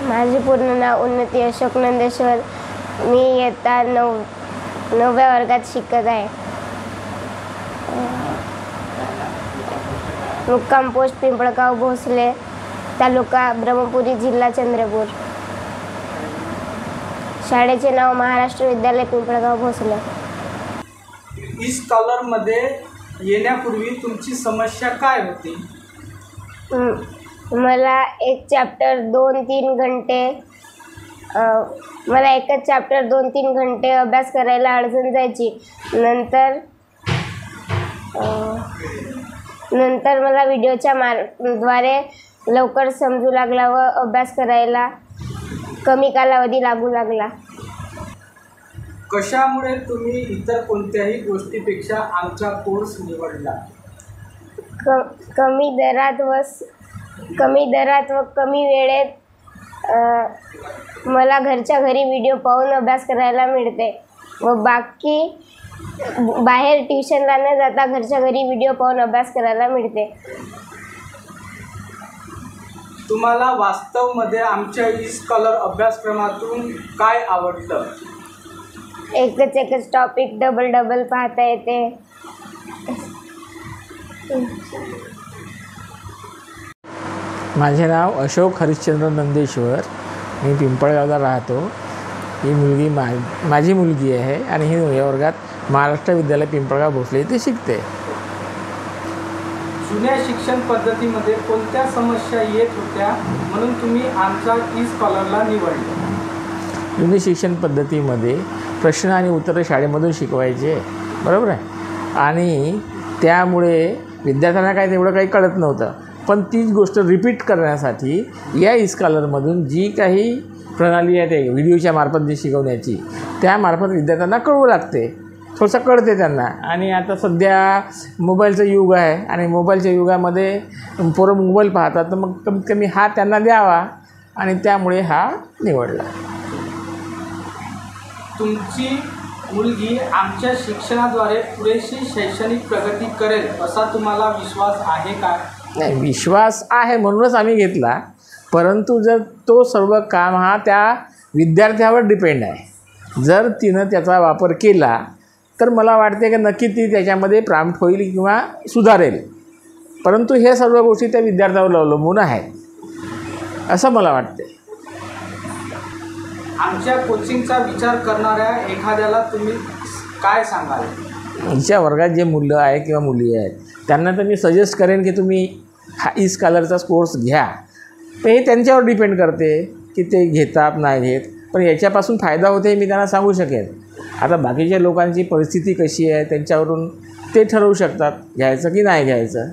माझे पूर्ण नाव उन्नती अशोक नंदेश्वर. मी इयत्ता 9व्या वर्गात शिकत आहे. मुक्काम पोस्ट पिंपळगाव भोसले, तालुका ब्रह्मपुरी, जिल्हा चंद्रपूर. शाळेचे नाव महाराष्ट्र विद्यालय पिंपळगाव भोसले. ई-स्कॉलर मध्ये येण्यापूर्वी तुमची समस्या काय होती? मला एक चॅप्टर 2-3 घंटे मला एकच चॅप्टर 2-3 घंटे अभ्यास करायला अडचण जायची. नंतर मला व्हिडिओच्या द्वारे लवकर समजू लागला व अभ्यास करायला कमी कालावधी लागू लागला. कशामुळे तुम्ही इतर कोणत्याही गोष्टीपेक्षा आमचा कोर्स निवडला? कमी दरात व कमी वेळेत मला घरच्या घरी व्हिडिओ पाहून अभ्यास करायला मिळते व बाहेर ट्युशनला न जाता घरच्या घरी व्हिडिओ पाहून अभ्यास करायला मिळते. तुम्हाला वास्तवमध्ये आमच्या ई-स्कॉलर अभ्यासक्रमातून काय आवडलं? एकच टॉपिक डबल पाहता येते. माझे नाव अशोक हरिश्चंद्र नंदेश्वर. मी पिंपळगावला राहतो. ही मुलगी माझी मुलगी आहे आणि ही 9व्या वर्गात महाराष्ट्र विद्यालय पिंपळगाव भोसले इथे शिकते. जुन्या शिक्षण पद्धतीमध्ये कोणत्या समस्या येत होत्या म्हणून तुम्ही आमच्या ई-स्कॉलरला निवडले? जुन्या शिक्षण पद्धतीमध्ये प्रश्न आणि उत्तरं शाळेमधून शिकवायचे, बरोबर आहे, आणि त्यामुळे विद्यार्थ्यांना काय तेवढं काही कळत नव्हतं. पण तीच गोष्ट रिपीट करण्यासाठी या ई-स्कॉलरमधून जी काही प्रणाली आहे ते व्हिडिओच्या मार्फत जी शिकवण्याची, त्यामार्फत विद्यार्थ्यांना कळवू लागते, थोडंसं कळते त्यांना. आणि आता सध्या मोबाईलचं युग आहे आणि मोबाईलच्या युगामध्ये पोरं मोबाईल पाहतात, तर मग कमीत कमी हा त्यांना द्यावा आणि त्यामुळे हा निवडला. तुमची मुलगी आमच्या शिक्षणाद्वारे पुरेशी शैक्षणिक प्रगती करेल असा तुम्हाला विश्वास आहे का? नाही, विश्वास आहे म्हणूनच आम्ही घेतला. परंतु जर तो सर्व काम हा त्या विद्यार्थ्यावर डिपेंड आहे. जर तिनं त्याचा वापर केला तर मला वाटते की नक्की ती त्याच्यामध्ये प्रॉम्प्ट होईल किंवा सुधारेल. परंतु हे सर्व गोष्टी त्या विद्यार्थ्यावर अवलंबून आहेत असं मला वाटते. आमच्या कोचिंगचा विचार करणाऱ्या एखाद्याला तुम्ही काय सांगाल? आमच्या वर्गात जे मुलं आहे किंवा मुली आहेत त्यांना तर मी सजेस्ट करेन की तुम्ही हा ई-स्कॉलरचा कोर्स घ्या. पण हे त्यांच्यावर डिपेंड करते की ते घेतात नाही घेत, पण याच्यापासून फायदा होते हे मी त्यांना सांगू शकेन. आता बाकीच्या लोकांची परिस्थिती कशी आहे त्यांच्यावरून ते ठरवू शकतात घ्यायचं की नाही घ्यायचं.